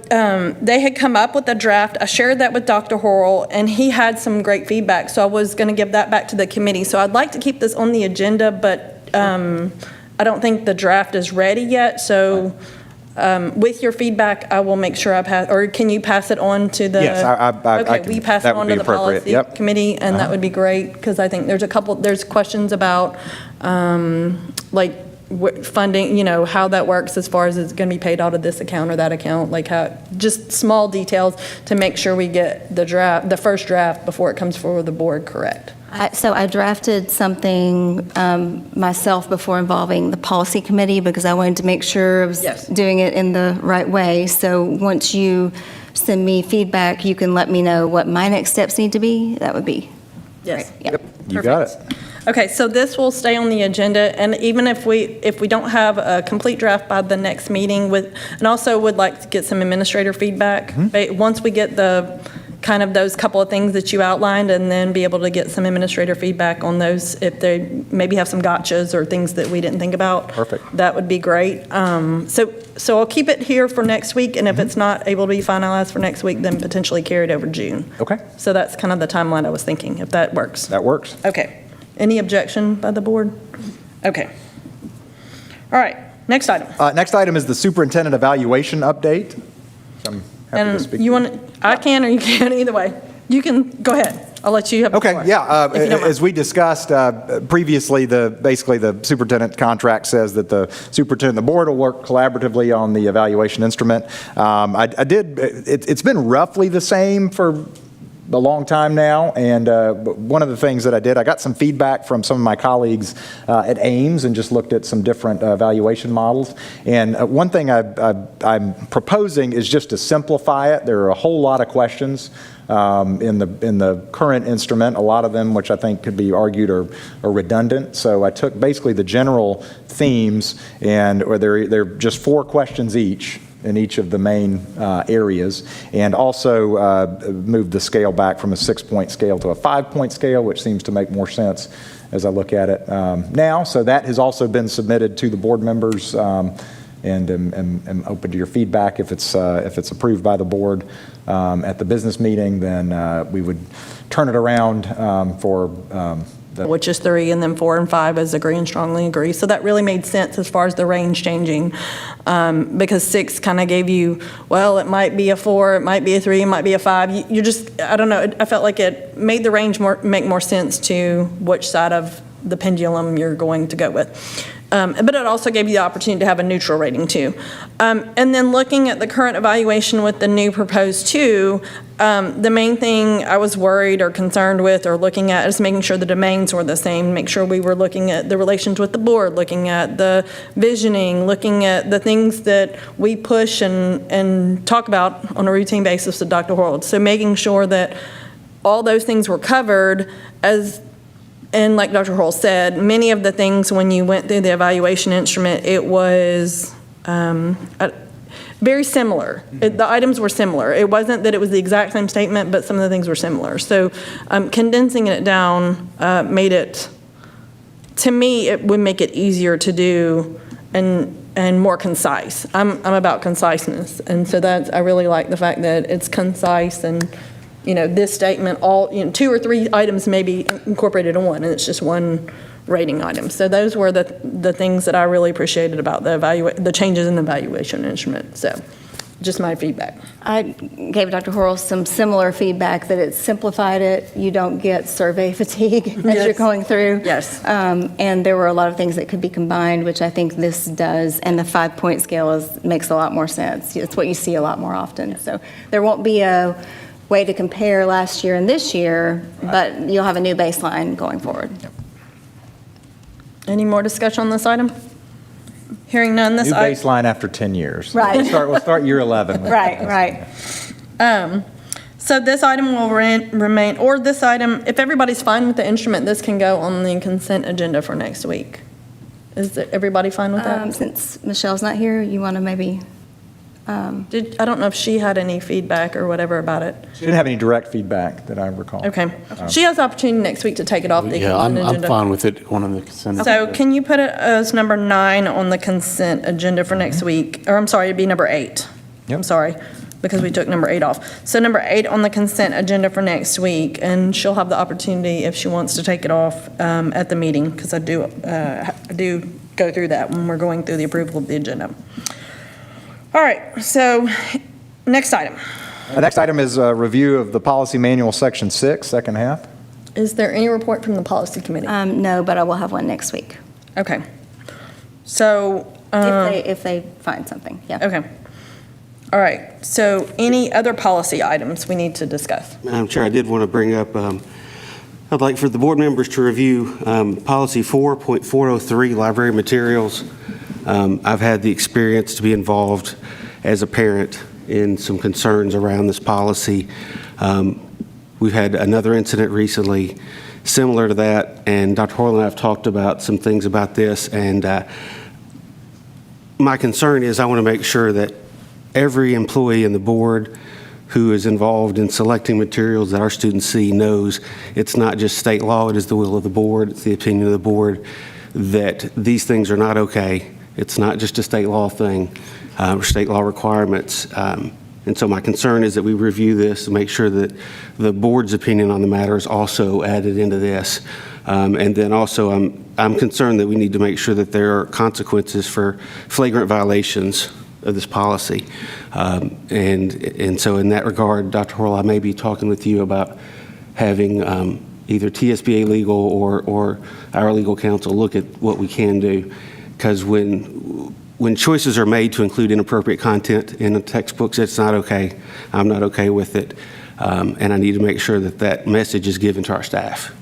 they had come up with a draft. I shared that with Dr. Horrell, and he had some great feedback. So I was going to give that back to the committee. So I'd like to keep this on the agenda, but I don't think the draft is ready yet. So with your feedback, I will make sure I pass, or can you pass it on to the? Yes, I Okay, can- we pass it that would on be to the appropriate. policy Yep. committee, and that would be great, because I think there's questions about, funding, how that works as far as it's going to be paid out of this account or that account, just small details to make sure we get the first draft before it comes forward the board correct. So I drafted something myself before involving the policy committee because I wanted to make sure I was Yes. doing it in the right way. So once you send me feedback, you can let me know what my next steps need to be. That would be Yes. great. Yep. You got it. Perfect. Okay, so this will stay on the agenda, and even if we don't have a complete draft by the next meeting, and also would like to get some administrator feedback, once we get kind of those couple of things that you outlined, and then be able to get some administrator feedback on those, if they maybe have some gotchas or things that we didn't think about. Perfect. That would be great. So I'll keep it here for next week, and if it's not able to be finalized for next week, then potentially carry it over June. Okay, So that's kind of the timeline I was thinking, if that works. that works. Okay. Any objection by the board? Okay. All right, next item. Next item is the superintendent evaluation update. I'm happy to And speak. you want, I can or you can, either way. You can, go ahead. I'll let you have the Okay, floor, yeah. if you don't mind. As we discussed previously, basically the superintendent contract says that the superintendent and the board will work collaboratively on the evaluation instrument. It's been roughly the same for a long time now, and one of the things that I got some feedback from some of my colleagues at Ames and just looked at some different evaluation models. And one thing I'm proposing is just to simplify it. There are a whole lot of questions in the current instrument, a lot of them which I think could be argued are redundant. So I took basically the general themes, and they're just 4 questions each in each of the main areas, and also moved the scale back from a 6-point scale to a 5-point scale, which seems to make more sense as I look at it now. So that has also been submitted to the board members, and am open to your feedback. If it's approved by the board at the business meeting, then we would turn it around for which is 3, and then 4 and 5 is agree and strongly agree. So that really made sense as far as the range changing, because 6 kind of gave you, well, it might be a 4, it might be a 3, it might be a 5. You just, I don't know, I felt like it made the range make more sense to which side of the pendulum you're going to go with. But it also gave you the opportunity to have a neutral rating too. And then looking at the current evaluation with the new proposed 2, the main thing I was worried or concerned with or looking at is making sure the domains were the same, make sure we were looking at the relations with the board, looking at the visioning, looking at the things that we push and talk about on a routine basis with Dr. World. So making sure that all those things were covered and like Dr. Hull said, many of the things when you went through the evaluation instrument, it was very similar. The items were similar. It wasn't that it was the exact same statement, but some of the things were similar. So condensing it down made it, to me, it would make it easier to do and more concise. I'm about conciseness. And so I really like the fact that it's concise and this statement, 2 or 3 items may be incorporated in one, and it's just one rating item. So those were the things that I really appreciated about the changes in the evaluation instrument. So just my feedback. I gave Dr. Horrell some similar feedback that it simplified it. You don't get survey fatigue as you're going through. Yes. And there were a lot of things that could be combined, which I think this does. And the 5-point scale makes a lot more sense. It's what you see a lot more often. So there won't be a way to compare last year and this year, but you'll have a new baseline going forward. Any more discussion on this item? Hearing none, new baseline after 10 years. Right. We'll start year 11. Right. So this item will remain, or this item, if everybody's fine with the instrument, this can go on the consent agenda for next week. Is everybody fine with that? Since Michelle's not here, you want to maybe... I don't know if she had any feedback or whatever about it. She didn't have any direct feedback that I recall. Okay. She has the opportunity next week to take it off the Yeah, consent I'm agenda. fine with it going on the consent. So can you put it as number 9 on the consent agenda for next week? Or I'm sorry, it'd be number 8. Yep. I'm sorry, because we took number 8 off. So number 8 on the consent agenda for next week, and she'll have the opportunity if she wants to take it off at the meeting, because I do go through that when we're going through the approval of the agenda. All right, so next item. The next item is a review of the policy manual, section 6, second half. Is there any report from the policy committee? No, but I will have one next week. Okay. So. If they find something, yeah. Okay. All right, so any other policy items we need to discuss? Madam Chair, I did want to bring up, I'd like for the board members to review policy 4.403, library materials. I've had the experience to be involved as a parent in some concerns around this policy. We've had another incident recently similar to that, and Dr. Hoyle and I have talked about some things about this, and my concern is I want to make sure that every employee in the board who is involved in selecting materials that our students see knows it's not just state law, it is the will of the board, it's the opinion of the board, that these things are not okay. It's not just a state law thing, or state law requirements. And so my concern is that we review this and make sure that the board's opinion on the matter is also added into this. And then also I'm concerned that we need to make sure that there are consequences for flagrant violations of this policy. And so in that regard, Dr. Horrell, I may be talking with you about having either TSBA legal or our legal counsel look at what we can do. Because when choices are made to include inappropriate content in the textbooks, it's not okay. I'm not okay with it. And I need to make sure that that message is given to our staff.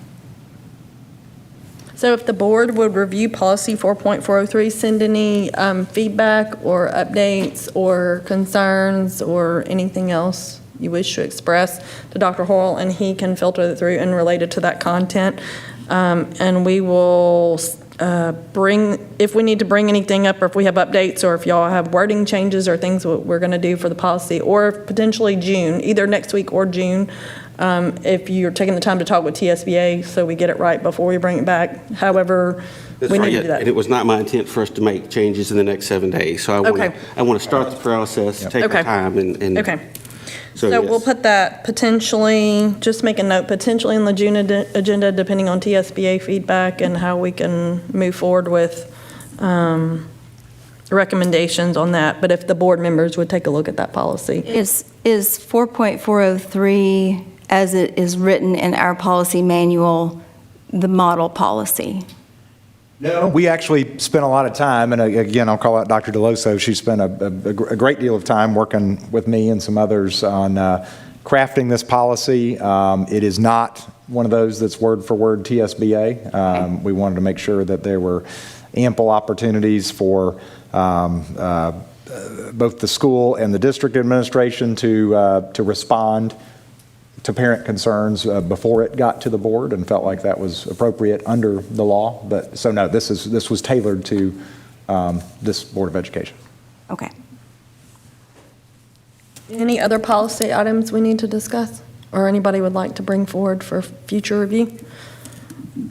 So if the board would review policy 4.403, send any feedback or updates or concerns or anything else you wish to express to Dr. Hoyle, and he can filter it through and relate it to that content. And we will if we need to bring anything up, or if we have updates, or if y'all have wording changes or things we're going to do for the policy, or potentially June, either next week or June, if you're taking the time to talk with TSBA so we get it right before we bring it back. However, That's we right, need to do that. and it was not my intent for us to make changes in the next 7 days. So Okay. I want to start the process, take our Okay. time, and Okay. so So we'll yes. put that potentially, just make a note, potentially in the June agenda, depending on TSBA feedback and how we can move forward with recommendations on that. But if the board members would take a look at that policy. Is 4.403, as it is written in our policy manual, the model policy? No, we actually spent a lot of time, and again, I'll call out Dr. DeLoso. She spent a great deal of time working with me and some others on crafting this policy. It is not one of those that's word for word TSBA. We wanted to make sure that there were ample opportunities for both the school and the district administration to respond to parent concerns before it got to the board, and felt like that was appropriate under the law. But so no, this was tailored to this Board of Education. Okay. Any other policy items we need to discuss, or anybody would like to bring forward for future review?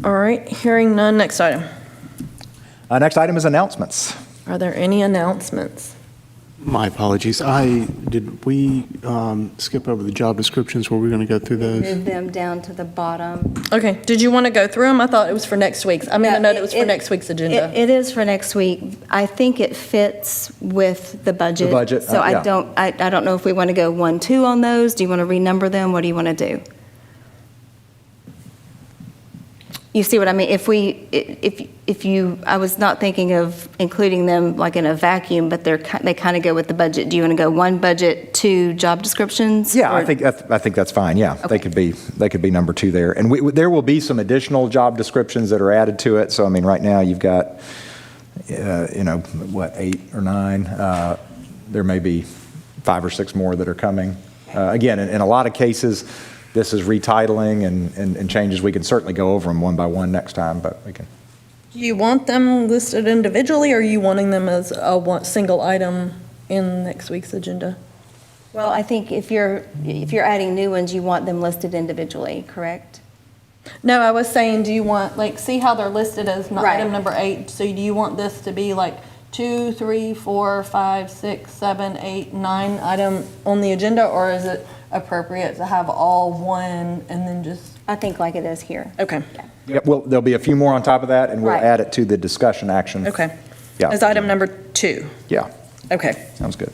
All right, hearing none, next item. Next item is announcements. Are there any announcements? My apologies. Did we skip over the job descriptions? Were we going to go through those? Move them down to the bottom. Okay, did you want to go through them? I thought it was for next week's. I made a note it was for next week's agenda. It is for next week. I think it fits with the budget. The budget, So yeah. I don't know if we want to go 1, 2 on those. Do you want to renumber them? What do you want to do? You see what I mean? I was not thinking of including them like in a vacuum, but they kind of go with the budget. Do you want to go 1 budget, 2 job descriptions? Yeah, Or- I think that's fine. Yeah, Okay. they could be number 2 there, and there will be some additional job descriptions that are added to it. So I mean, right now you've got 8 or 9. There may be 5 or 6 more that are coming. Again, in a lot of cases, this is retitling and changes. We can certainly go over them one by one next time, but we can. Do you want them listed individually, or are you wanting them as a single item in next week's agenda? Well, I think if you're adding new ones, you want them listed individually, correct? No, I was saying, do you want, see how they're listed as Right. item number 8? So do you want this to be 2, 3, 4, 5, 6, 7, 8, 9 item on the agenda, or is it appropriate to have all one and then just? I think like it is here. Okay, Yep, well, there'll be a few more on top of that, and we'll Right. add it to the discussion action. okay. Yeah. As item number 2. Yeah, Okay, sounds good.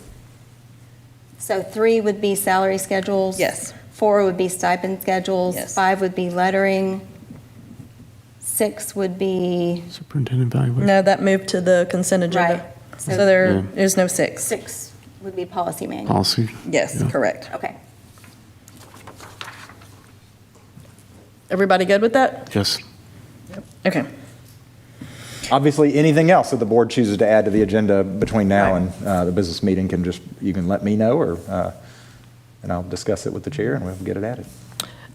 So 3 would be salary schedules. yes. 4 would be stipend schedules. Yes. 5 would be lettering. 6 would be, Superintendent evaluation. No, that moved to the consent agenda. Right. So there is no 6. 6 would be policy manual. Policy. Yes, Yeah. correct. Okay. Everybody good with that? Yes. Okay. Obviously, anything else that the board chooses to add to the agenda between now and the business meeting you can let me know, or and I'll discuss it with the chair and we'll get it added.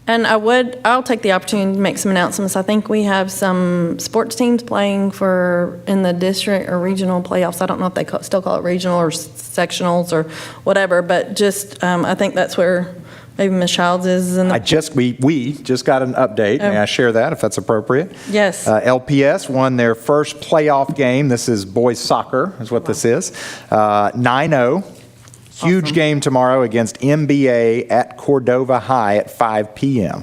And I'll take the opportunity to make some announcements. I think we have some sports teams playing in the district or regional playoffs. I don't know if they still call it regional or sectionals or whatever, but just, I think that's where maybe Ms. Childs is in the. We just got an update. May I share that if that's appropriate? Yes. LPS won their first playoff game. This is boys soccer is what this is. 9-0. Huge Awesome. game tomorrow against MBA at Cordova High at 5 p.m.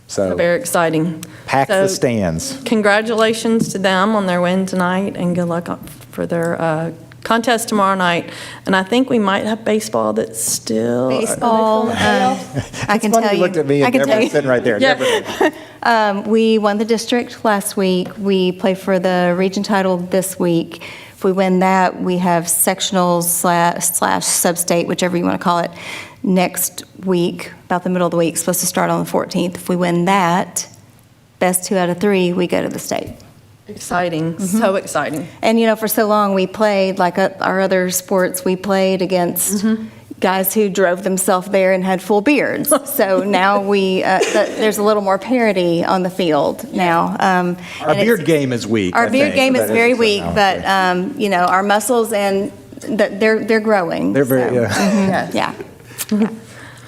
So Very exciting. pack the So, stands. Congratulations to them on their win tonight, and good luck for their contest tomorrow night, and I think we might have baseball that's still. Baseball, I can tell you. You looked at me I and can tell Deborah's you. sitting right there. Yeah. Deborah. We won the district last week. We play for the region title this week. If we win that, we have sectionals slash sub-state, whichever you want to call it, next week, about the middle of the week, supposed to start on the 14th. If we win that, best 2 out of 3, we go to the state. Exciting, so exciting. And, you know, for so long, we played, like our other sports, we played against guys who drove themselves there and had full beards. So now there's a little more parity on the field now. Our beard game is weak. Our I beard think, game is but very it's, weak, but, you know, our muscles and they're growing. They're very, so, yeah. Yeah.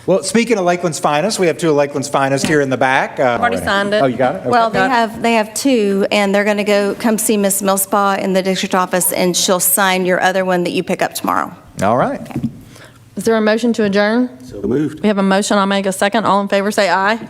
Well, speaking of Lakeland's finest, we have 2 of Lakeland's finest here in the back. Already signed it. Oh, you got it? Okay. Well, they have 2, and they're going to come see Miss Millspaw in the district office, and she'll sign your other one that you pick up tomorrow. All right. Is there a motion to adjourn? So moved. We have a motion, I'll make a second. All in favor, say aye.